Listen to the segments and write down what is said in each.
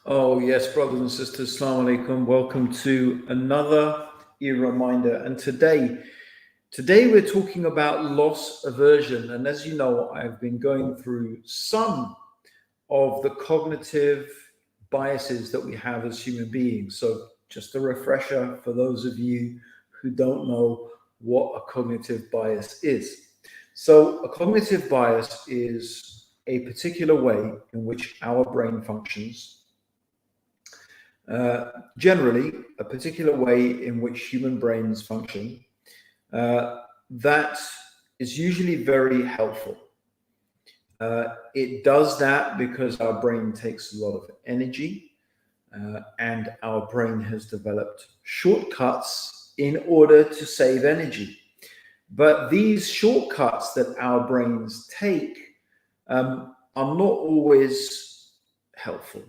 Oh, yes, brothers and sisters, Assalamu alaikum. Welcome to another reminder. And today we're talking about loss aversion. And as you know, I've been going through some of the cognitive biases that we have as human beings. So just a refresher for those of you who don't know what a cognitive bias is. So a cognitive bias is a particular way in which our brain functions. Generally, a particular way in which human brains function that is usually very helpful. It does that because our brain takes a lot of energy and our brain has developed shortcuts in order to save energy. But these shortcuts that our brains take are not always helpful.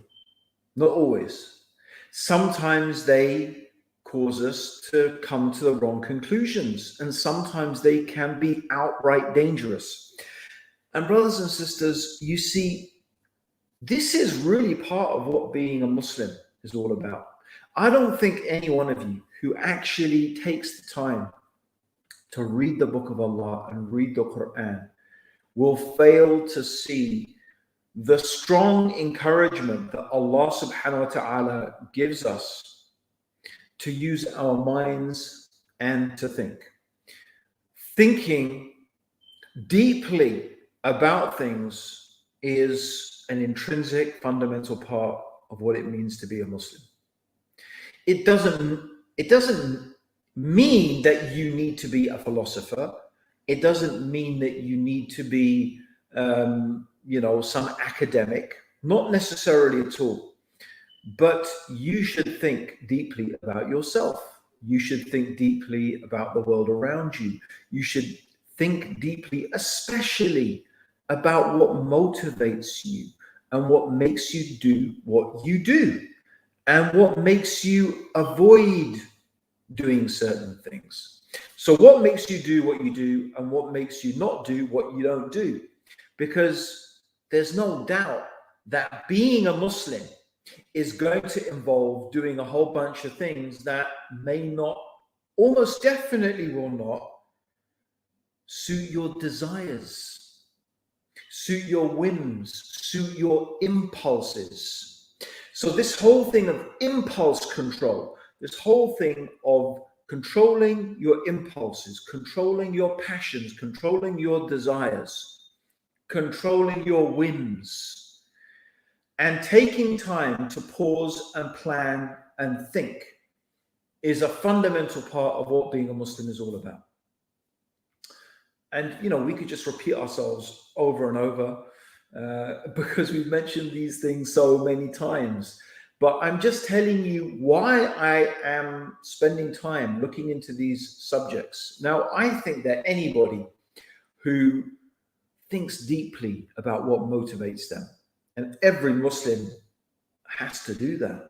Not always. Sometimes they cause us to come to the wrong conclusions, and sometimes they can be outright dangerous. And brothers and sisters, you see, this is really part of what being a Muslim is all about. I don't think any one of you who actually takes the time to read the Book of Allah and read the Quran will fail to see the strong encouragement that Allah subhanahu wa ta'ala gives us to use our minds and to think. Thinking deeply about things is an intrinsic, fundamental part of what it means to be a Muslim. It doesn't mean that you need to be a philosopher. It doesn't mean that you need to be some academic, not necessarily at all. But you should think deeply about yourself. You should think deeply about the world around you. You should think deeply, especially about what motivates you and what makes you do what you do and what makes you avoid doing certain things. So what makes you do what you do and what makes you not do what you don't do? Because there's no doubt that being a Muslim is going to involve doing a whole bunch of things that may not, almost definitely will not, suit your desires, suit your whims, suit your impulses. So this whole thing of impulse control, this whole thing of controlling your impulses, controlling your passions, controlling your desires, controlling your whims, and taking time to pause and plan and think is a fundamental part of what being a Muslim is all about. And, we could just repeat ourselves over and over because we've mentioned these things so many times. But I'm just telling you why I am spending time looking into these subjects. Now, I think that anybody who thinks deeply about what motivates them, and every Muslim has to do that,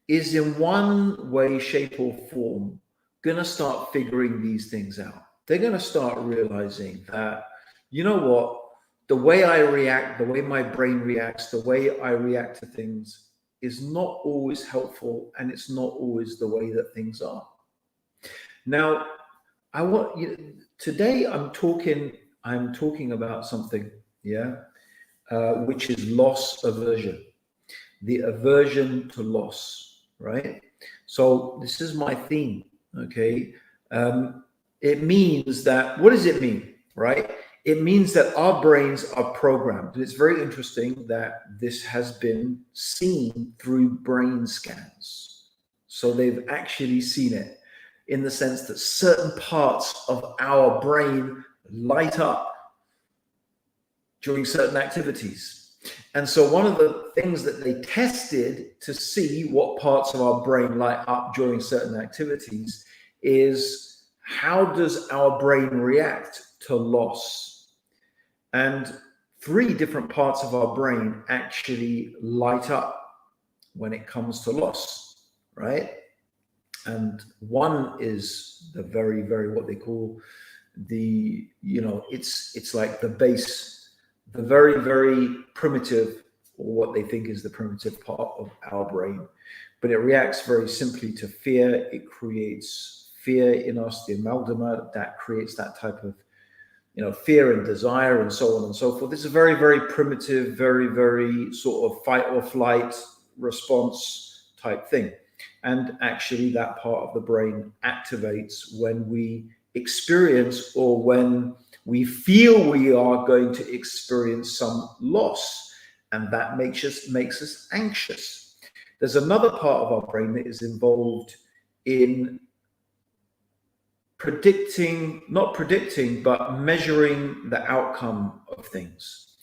is in one way, shape, or form going to start figuring these things out. They're going to start realizing that, you know what, the way I react, the way my brain reacts, the way I react to things is not always helpful, and it's not always the way that things are. Now, today I'm talking about something, which is loss aversion, the aversion to loss, right? So this is my theme, okay? It means that, what does it mean, right? It means that our brains are programmed. And it's very interesting that this has been seen through brain scans. So they've actually seen it in the sense that certain parts of our brain light up during certain activities. And so one of the things that they tested to see what parts of our brain light up during certain activities is, how does our brain react to loss? And 3 different parts of our brain actually light up when it comes to loss, right? And one is the very, very, what they call it's like the base, the very, very primitive or what they think is the primitive part of our brain. But it reacts very simply to fear. It creates fear in us, the amalgama that creates that type of, fear and desire and so on and so forth. It's a very, very primitive, very, very sort of fight or flight response type thing. And actually that part of the brain activates when we experience, or when we feel we are going to experience some loss, and that makes us anxious. There's another part of our brain that is involved in not predicting, but measuring the outcome of things.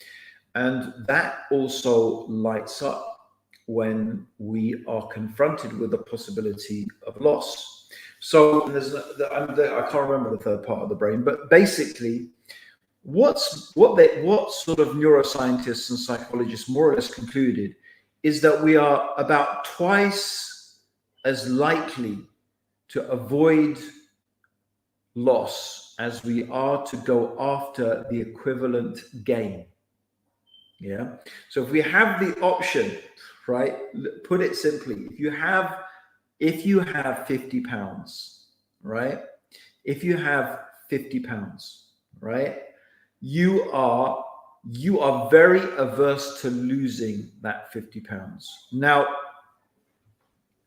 And that also lights up when we are confronted with the possibility of loss. So I can't remember the third part of the brain, but basically what sort of neuroscientists and psychologists more or less concluded is that we are about twice as likely to avoid loss as we are to go after the equivalent gain. Yeah. So if we have the option, right, put it simply, if you have 50 pounds, right, if you have 50 pounds, right, you are very averse to losing that 50 pounds. Now,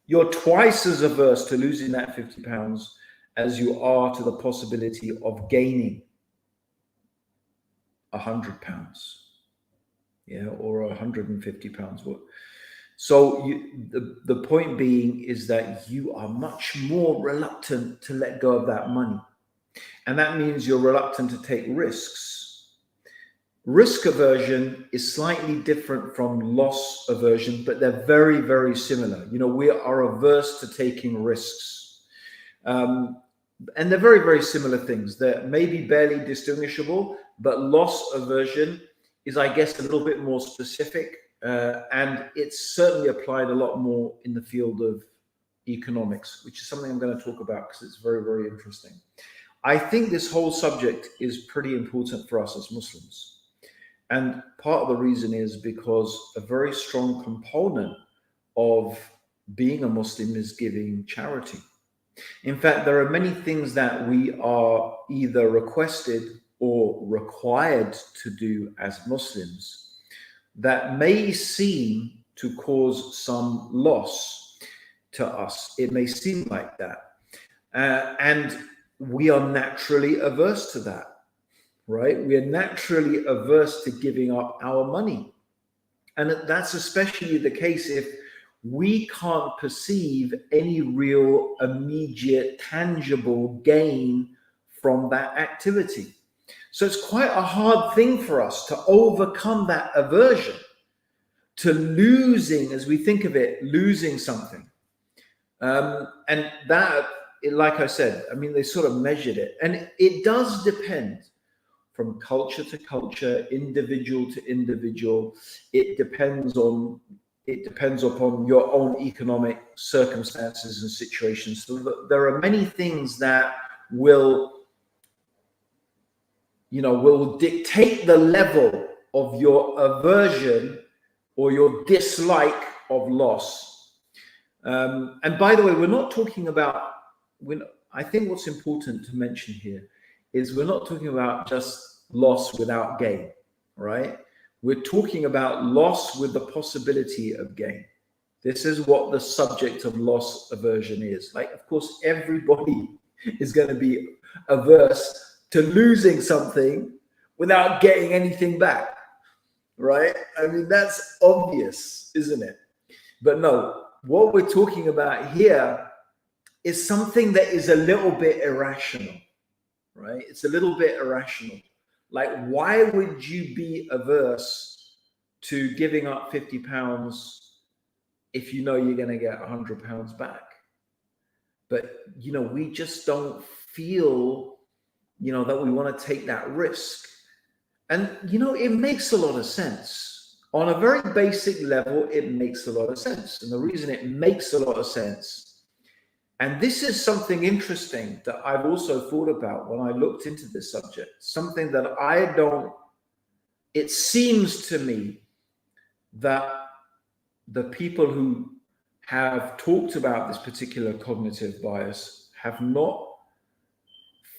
you're twice as averse to losing that 50 pounds as you are to the possibility of gaining 100 pounds, yeah, or 150 pounds. So the point being is that you are much more reluctant to let go of that money. And that means you're reluctant to take risks. Risk aversion is slightly different from loss aversion, but they're very, very similar. We are averse to taking risks. And they're very, very similar things. They're maybe barely distinguishable, but loss aversion is, I guess, a little bit more specific. And it's certainly applied a lot more in the field of economics, which is something I'm going to talk about because it's very, very interesting. I think this whole subject is pretty important for us as Muslims. And part of the reason is because a very strong component of being a Muslim is giving charity. In fact, there are many things that we are either requested or required to do as Muslims that may seem to cause some loss to us. It may seem like that. And we are naturally averse to that, right? We are naturally averse to giving up our money. And that's especially the case if we can't perceive any real immediate tangible gain from that activity. So it's quite a hard thing for us to overcome that aversion to losing, as we think of it, losing something. And that, like I said, I mean, they sort of measured it. And it does depend from culture to culture, individual to individual. It depends upon your own economic circumstances and situations. So there are many things that will dictate the level of your aversion or your dislike of loss. And by the way, we're not talking about, I think what's important to mention here is we're not talking about just loss without gain, right? We're talking about loss with the possibility of gain. This is what the subject of loss aversion is. Like, of course, everybody is going to be averse to losing something without getting anything back, right? I mean, that's obvious, isn't it? But no, what we're talking about here is something that is a little bit irrational, right? It's a little bit irrational. Like, why would you be averse to giving up 50 pounds if you know you're going to get 100 pounds back? But, we just don't feel, that we want to take that risk. And, it makes a lot of sense. On a very basic level, it makes a lot of sense. And the reason it makes a lot of sense, and this is something interesting that I've also thought about when I looked into this subject, something that it seems to me that the people who have talked about this particular cognitive bias have not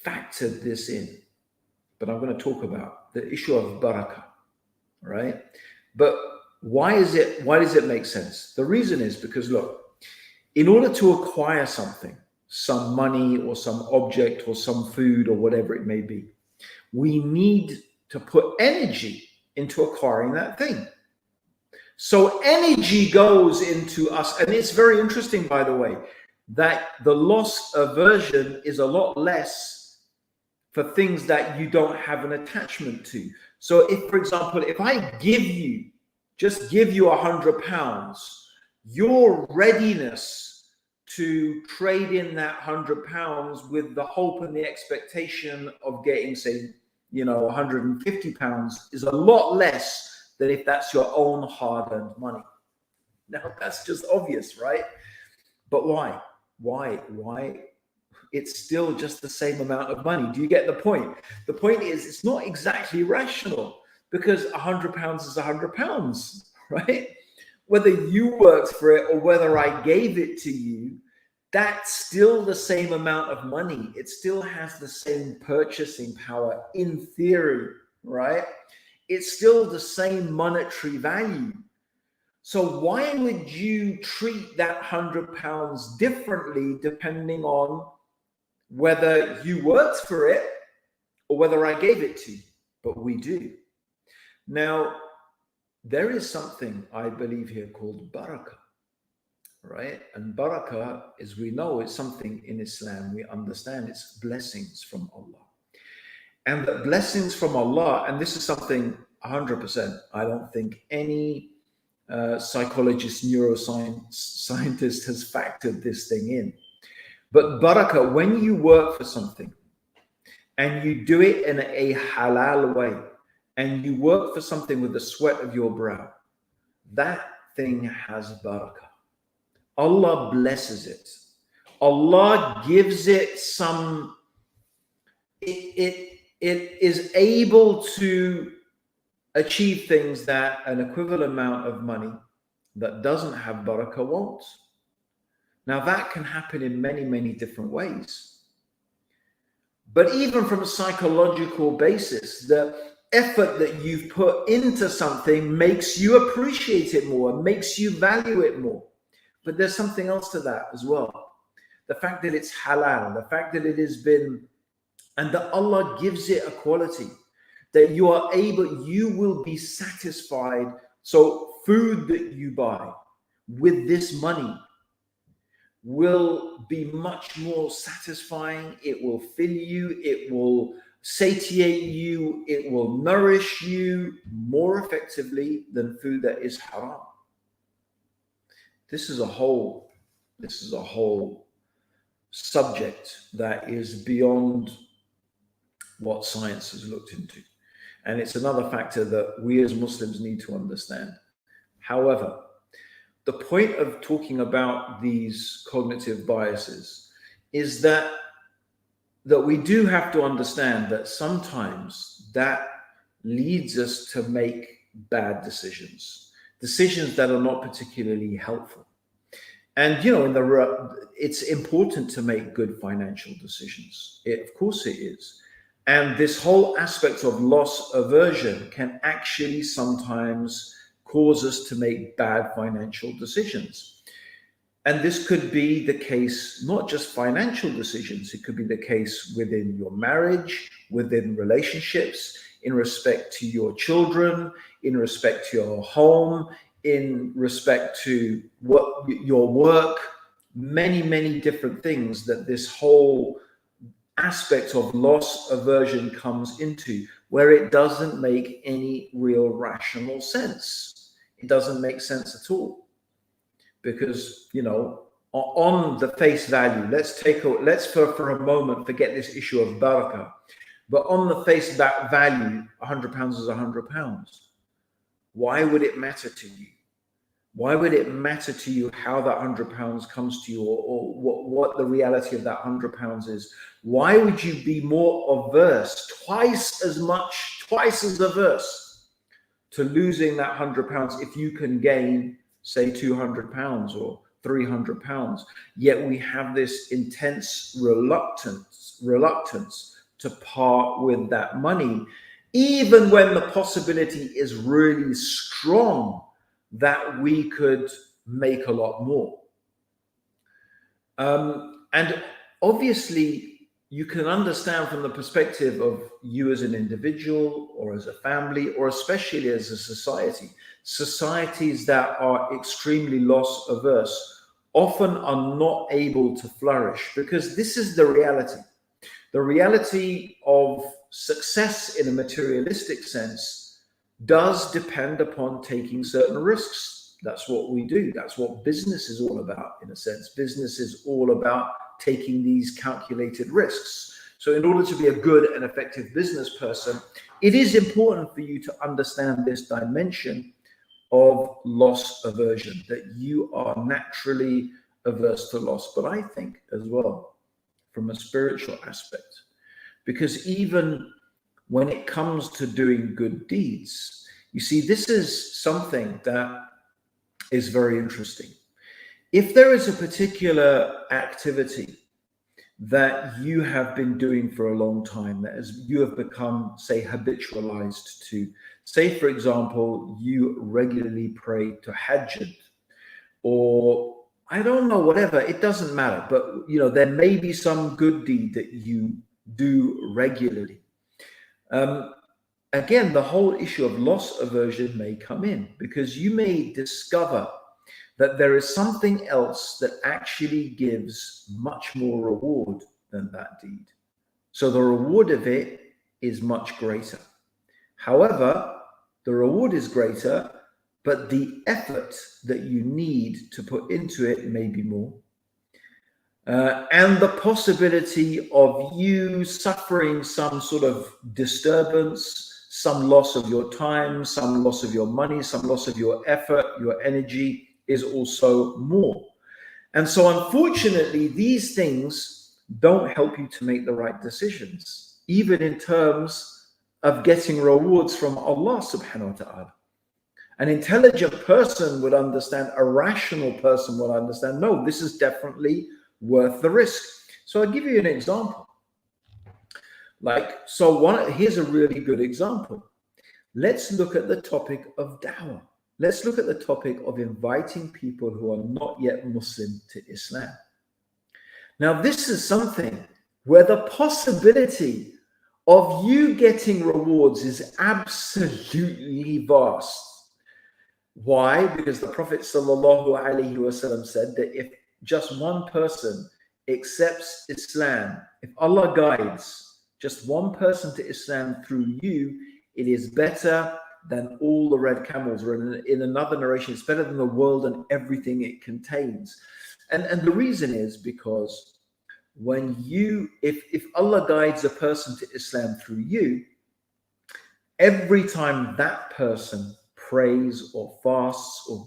factored this in. But I'm going to talk about the issue of barakah, right? But why does it make sense? The reason is because, look, in order to acquire something, some money or some object or some food or whatever it may be, we need to put energy into acquiring that thing. So energy goes into us. And it's very interesting, by the way, that the loss aversion is a lot less for things that you don't have an attachment to. So if, for example, if I just give you £100, your readiness to trade in that £100 with the hope and the expectation of getting, say, £150 is a lot less than if that's your own hard-earned money. Now, that's just obvious, right? But why? It's still just the same amount of money. Do you get the point? The point is, it's not exactly rational, because £100 is £100, right? Whether you worked for it or whether I gave it to you, that's still the same amount of money. It still has the same purchasing power in theory, right? It's still the same monetary value. So why would you treat that £100 differently depending on whether you worked for it or whether I gave it to you? But we do. Now, there is something I believe here called barakah, right? And barakah, as we know, is something in Islam we understand it's blessings from Allah. And the blessings from Allah, and this is something 100%, I don't think any psychologist, neuroscientist has factored this thing in. But barakah, when you work for something and you do it in a halal way, and you work for something with the sweat of your brow, that thing has barakah. Allah blesses it. Allah gives it some, it is able to achieve things that an equivalent amount of money that doesn't have barakah won't. Now, that can happen in many, many different ways. But even from a psychological basis, the effort that you've put into something makes you appreciate it more, makes you value it more. But there's something else to that as well. The fact that it's halal, the fact that it has been, and that Allah gives it a quality that you will be satisfied. So food that you buy with this money will be much more satisfying. It will fill you. It will satiate you. It will nourish you more effectively than food that is haram. This is a whole subject that is beyond what science has looked into. And it's another factor that we as Muslims need to understand. However, the point of talking about these cognitive biases is that we do have to understand that sometimes that leads us to make bad decisions that are not particularly helpful. And, it's important to make good financial decisions. Of course it is. And this whole aspect of loss aversion can actually sometimes cause us to make bad financial decisions. And this could be the case, not just financial decisions, it could be the case within your marriage, within relationships, in respect to your children, in respect to your home, in respect to your work, many, many different things that this whole aspect of loss aversion comes into, where it doesn't make any real rational sense. It doesn't make sense at all. Because, on the face value, let's for a moment forget this issue of barakah. But on the face value, £100 is £100. Why would it matter to you? Why would it matter to you how that £100 comes to you, or what the reality of that £100 is? Why would you be more averse, twice as averse to losing that £100 if you can gain, say, £200 or £300. Yet we have this intense reluctance to part with that money, even when the possibility is really strong that we could make a lot more. And obviously, you can understand from the perspective of you as an individual or as a family, or especially as a society, societies that are extremely loss averse often are not able to flourish, because this is the reality. The reality of success in a materialistic sense does depend upon taking certain risks. That's what we do. That's what business is all about, in a sense. Business is all about taking these calculated risks. So in order to be a good and effective business person, it is important for you to understand this dimension of loss aversion, that you are naturally averse to loss. But I think as well, from a spiritual aspect, because even when it comes to doing good deeds, you see, this is something that is very interesting. If there is a particular activity that you have been doing for a long time, that as you have become, say, habitualized to, say, for example, you regularly pray to Hajj, or I don't know, whatever, it doesn't matter. But, you know, there may be some good deed that you do regularly. Again, the whole issue of loss aversion may come in, because you may discover that there is something else that actually gives much more reward than that deed. So the reward of it is much greater. However, the reward is greater, but the effort that you need to put into it may be more. And the possibility of you suffering some sort of disturbance, some loss of your time, some loss of your money, some loss of your effort, your energy, is also more. And so unfortunately, these things don't help you to make the right decisions, even in terms of getting rewards from Allah subhanahu wa ta'ala. An intelligent person would understand, a rational person would understand, no, this is definitely worth the risk. So I'll give you an example. Here's a really good example. Let's look at the topic of da'wah. Let's look at the topic of inviting people who are not yet Muslim to Islam. Now, this is something where the possibility of you getting rewards is absolutely vast. Why? Because the Prophet ﷺ said that if just one person accepts Islam, if Allah guides just one person to Islam through you, it is better than all the red camels, or in another narration, it's better than the world and everything it contains. And the reason is because when if Allah guides a person to Islam through you, every time that person prays or fasts or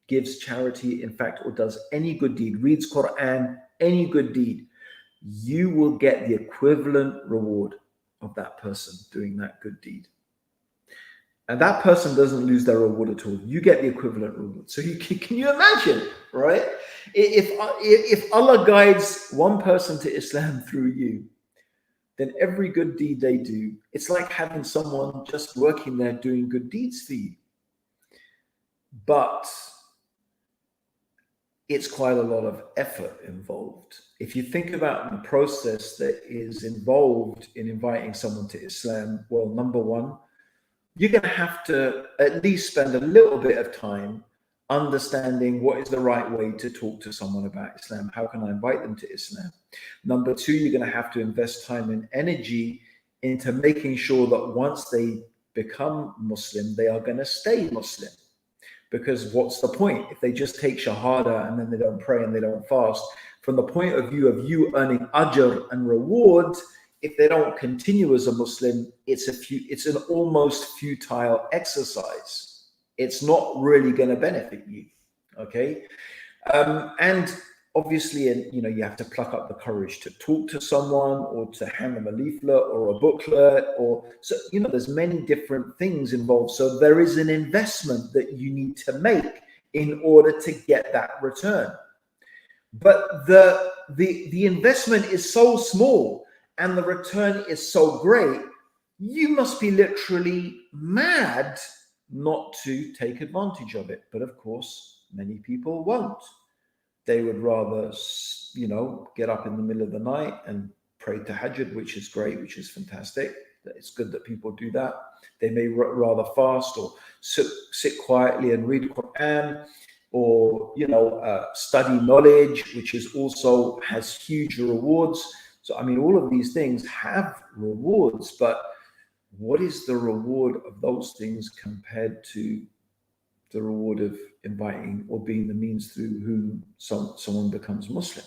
gives charity, in fact, or does any good deed, reads Quran, any good deed, you will get the equivalent reward of that person doing that good deed. And that person doesn't lose their reward at all. You get the equivalent reward. So can you imagine, right? If Allah guides one person to Islam through you, then every good deed they do, it's like having someone just working there doing good deeds for you. But it's quite a lot of effort involved. If you think about the process that is involved in inviting someone to Islam, well, number one, you're going to have to at least spend a little bit of time understanding what is the right way to talk to someone about Islam. How can I invite them to Islam? Number two, you're going to have to invest time and energy into making sure that once they become Muslim, they are going to stay Muslim. Because what's the point if they just take Shahada and then they don't pray and they don't fast? From the point of view of you earning ajr and reward, if they don't continue as a Muslim, it's an almost futile exercise. It's not really going to benefit you, okay? And obviously, and you have to pluck up the courage to talk to someone or to hand them a leaflet or a booklet, or so there's many different things involved. So there is an investment that you need to make in order to get that return. But the investment is so small and the return is so great, you must be literally mad not to take advantage of it. But of course, many people won't. They would rather, get up in the middle of the night and pray tahajjud, which is great, which is fantastic. It's good that people do that. They may rather fast or sit quietly and read Quran, or study knowledge, which is also has huge rewards. So all of these things have rewards, but what is the reward of those things compared to the reward of inviting or being the means through whom someone becomes Muslim,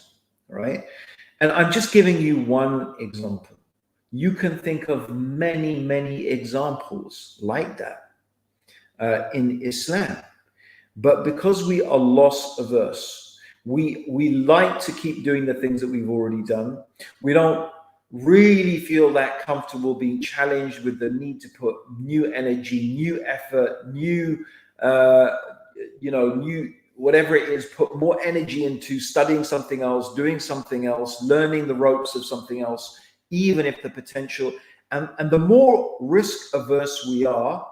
right? And I'm just giving you one example. You can think of many, many examples like that in Islam. But because we are loss averse, we like to keep doing the things that we've already done. We don't really feel that comfortable being challenged with the need to put new energy, new effort, new whatever it is, put more energy into studying something else, doing something else, learning the ropes of something else, even if the potential, and the more risk averse we are,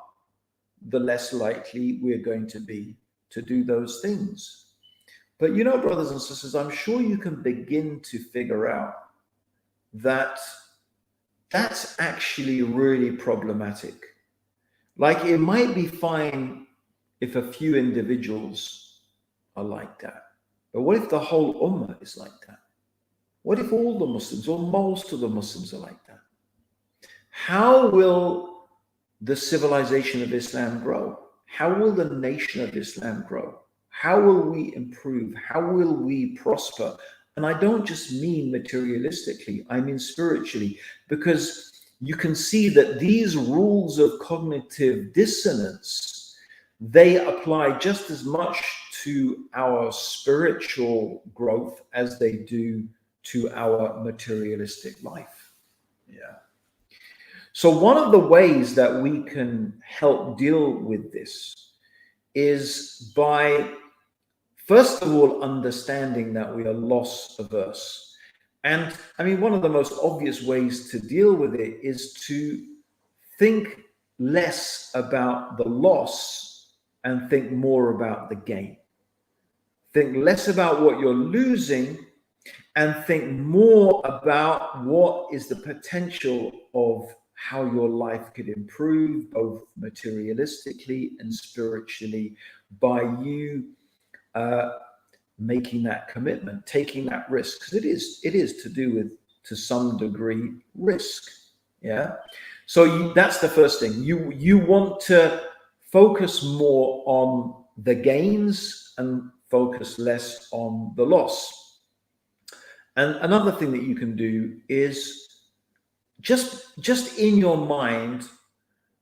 the less likely we're going to be to do those things. But brothers and sisters, I'm sure you can begin to figure out that that's actually really problematic. Like, it might be fine if a few individuals are like that. But what if the whole ummah is like that? What if all the Muslims or most of the Muslims are like that? How will the civilization of Islam grow? How will the nation of Islam grow? How will we improve? How will we prosper? And I don't just mean materialistically, I mean spiritually, because you can see that these rules of cognitive dissonance, they apply just as much to our spiritual growth as they do to our materialistic life. Yeah. So one of the ways that we can help deal with this is by, first of all, understanding that we are loss averse. And one of the most obvious ways to deal with it is to think less about the loss and think more about the gain. Think less about what you're losing and think more about what is the potential of how your life could improve, both materialistically and spiritually, by you making that commitment, taking that risk. Because it is to do with, to some degree, risk. Yeah. So that's the first thing. You want to focus more on the gains and focus less on the loss. And another thing that you can do is just in your mind,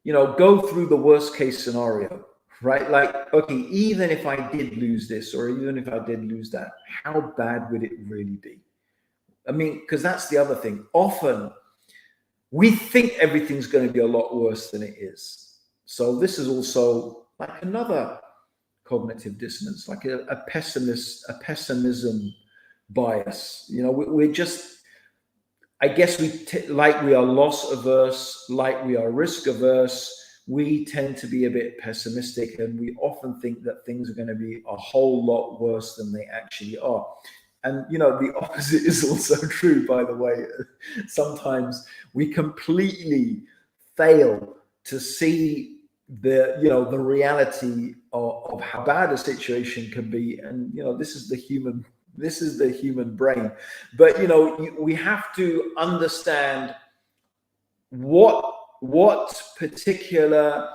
go through the worst case scenario, right? Like, okay, even if I did lose this, or even if I did lose that, how bad would it really be? Because that's the other thing. Often we think everything's going to be a lot worse than it is. So this is also like another cognitive dissonance, like a pessimism bias. We're just, I guess like we are loss averse, like we are risk averse, we tend to be a bit pessimistic, and we often think that things are going to be a whole lot worse than they actually are. And the opposite is also true, by the way. Sometimes we completely fail to see the reality of how bad a situation can be, and this is the human brain. But we have to understand what particular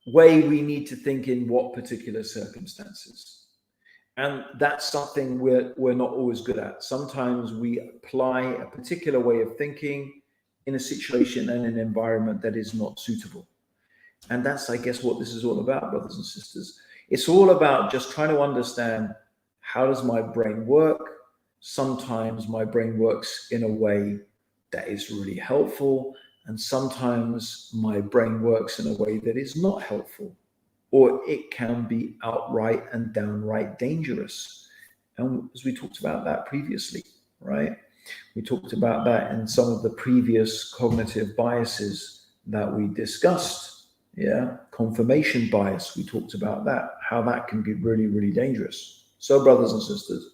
way we need to think in what particular circumstances. And that's something we're not always good at. Sometimes we apply a particular way of thinking in a situation and an environment that is not suitable. And that's, I guess, what this is all about, brothers and sisters. It's all about just trying to understand, how does my brain work? sometimes my brain works in a way that is really helpful, and sometimes my brain works in a way that is not helpful, or it can be outright and downright dangerous. And as we talked about that previously, right? We talked about that in some of the previous cognitive biases that we discussed. Yeah, confirmation bias, we talked about that, how that can be really, really dangerous. So, brothers and sisters,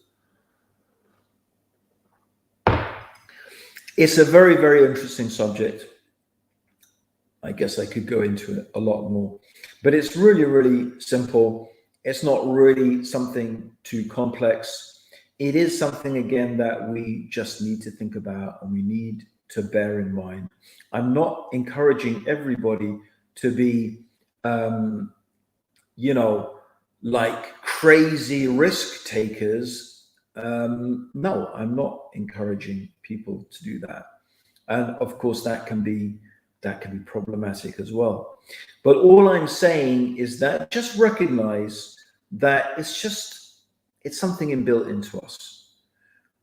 it's a very, very interesting subject. I guess I could go into it a lot more, but it's really, really simple. It's not really something too complex. It is something, again, that we just need to think about and we need to bear in mind. I'm not encouraging everybody to be, like crazy risk takers. No, I'm not encouraging people to do that. And of course, that can be problematic as well. But all I'm saying is that just recognize that it's something inbuilt into us.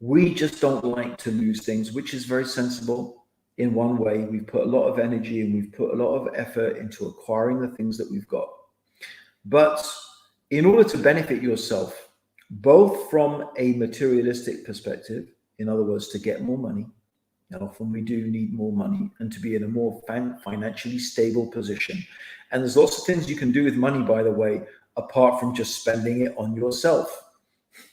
We just don't like to lose things, which is very sensible. In one way, we've put a lot of energy and we've put a lot of effort into acquiring the things that we've got. But in order to benefit yourself, both from a materialistic perspective, in other words, to get more money, and often we do need more money, and to be in a more financially stable position. And there's lots of things you can do with money, by the way, apart from just spending it on yourself.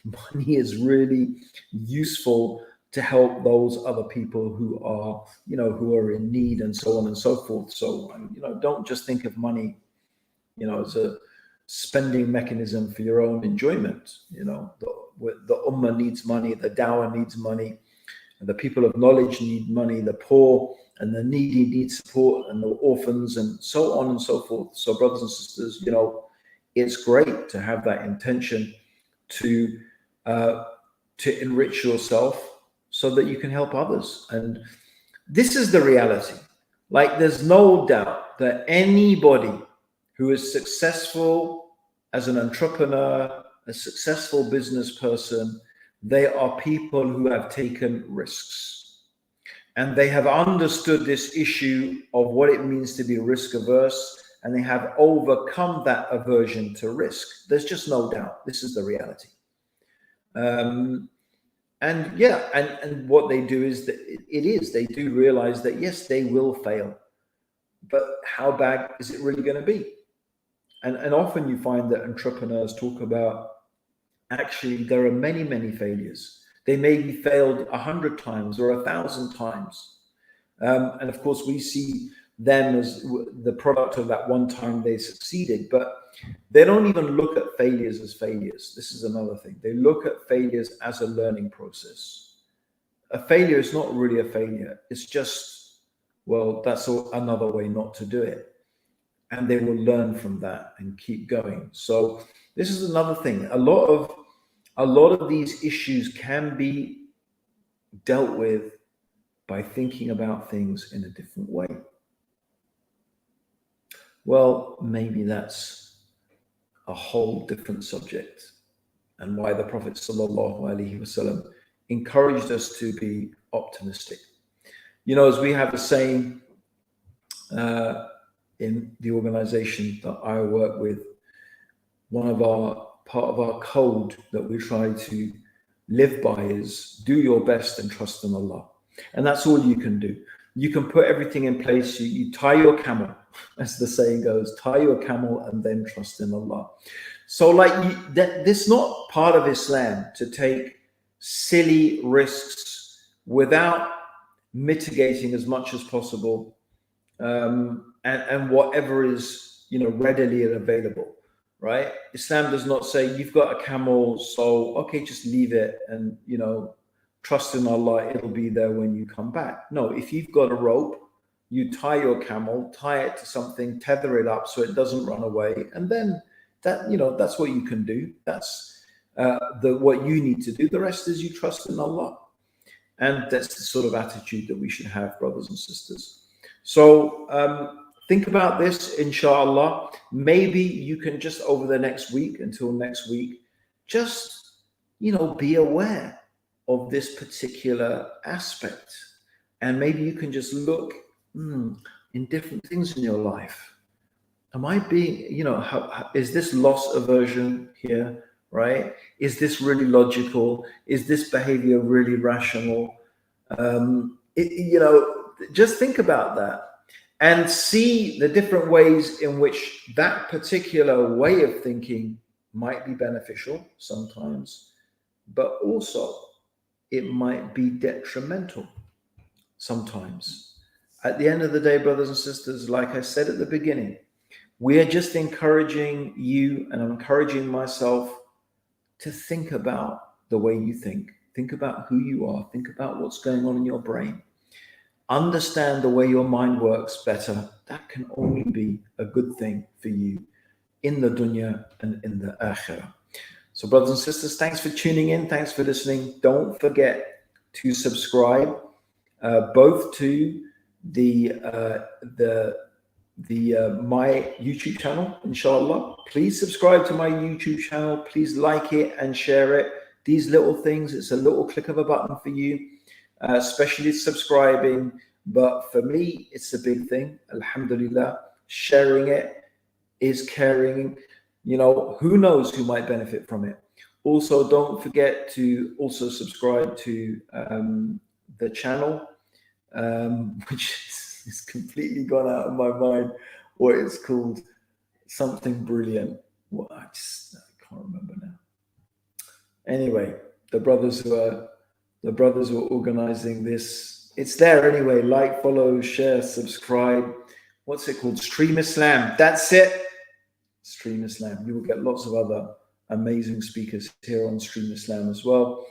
Money is really useful to help those other people who are, who are in need, and so on and so forth. So, don't just think of money, as a spending mechanism for your own enjoyment. The ummah needs money, the dawah needs money, and the people of knowledge need money, the poor and the needy need support, and the orphans, and so on and so forth. So, brothers and sisters, it's great to have that intention to enrich yourself so that you can help others. And this is the reality. Like, there's no doubt that anybody who is successful as an entrepreneur, a successful business person, they are people who have taken risks. And they have understood this issue of what it means to be risk averse, and they have overcome that aversion to risk. There's just no doubt. This is the reality. And what they do is that they do realize that, yes, they will fail, but how bad is it really going to be? And often you find that entrepreneurs talk about, actually, there are many, many failures. They may be failed 100 times or 1,000 times. And of course, we see them as the product of that one time they succeeded, but they don't even look at failures as failures. This is another thing. They look at failures as a learning process. A failure is not really a failure. It's just, well, that's another way not to do it. And they will learn from that and keep going. So this is another thing. A lot of these issues can be dealt with by thinking about things in a different way. Well, maybe that's a whole different subject, and why the Prophet ﷺ encouraged us to be optimistic. As we have a saying in the organization that I work with, part of our code that we try to live by is do your best and trust in Allah. And that's all you can do. You can put everything in place. You tie your camel, as the saying goes, tie your camel and then trust in Allah. So that's not part of Islam, to take silly risks without mitigating as much as possible, and whatever is readily available, right? Islam does not say you've got a camel, so okay, just leave it and trust in Allah, it'll be there when you come back. No, if you've got a rope, you tie your camel, tie it to something, tether it up so it doesn't run away, and then that's what you can do. That's what you need to do. The rest is you trust in Allah. And that's the sort of attitude that we should have, brothers and sisters. So think about this, inshallah. Maybe you can just, over the next week, until next week, just, be aware. of this particular aspect. And maybe you can just look in different things in your life. Am I being, is this loss aversion here, right? Is this really logical? Is this behavior really rational? Just think about that and see the different ways in which that particular way of thinking might be beneficial sometimes, but also it might be detrimental sometimes. At the end of the day, brothers and sisters, like I said at the beginning, we are just encouraging you, and I'm encouraging myself, to think about the way you think. Think about who you are. Think about what's going on in your brain. Understand the way your mind works better. That can only be a good thing for you in the dunya and in the akhirah. So, brothers and sisters, thanks for tuning in. Thanks for listening. Don't forget to subscribe both to the my YouTube channel, inshallah. Please subscribe to my YouTube channel. Please like it and share it. These little things, it's a little click of a button for you, especially subscribing. But for me, it's a big thing. Alhamdulillah. Sharing it is caring. Who knows who might benefit from it. Also, don't forget to also subscribe to the channel, which is completely gone out of my mind what it's called. Something brilliant. Well, I can't remember now. Anyway, the brothers who are organizing this, it's there anyway. Like, follow, share, subscribe. What's it called? Stream Islam. That's it. Stream Islam. You will get lots of other amazing speakers here on Stream Islam as well.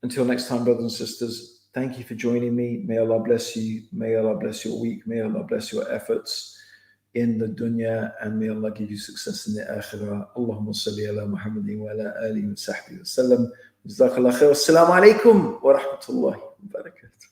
Until next time, brothers and sisters, thank you for joining me. May Allah bless you. May Allah bless your week. May Allah bless your efforts in the dunya, and may Allah give you success in the akhirah. Allahumma salli ala Muhammadin wa ala alihi wa sahbihi wa sallam. Jazakallah khair. Assalamu alaikum wa rahmatullahi wa barakatuh.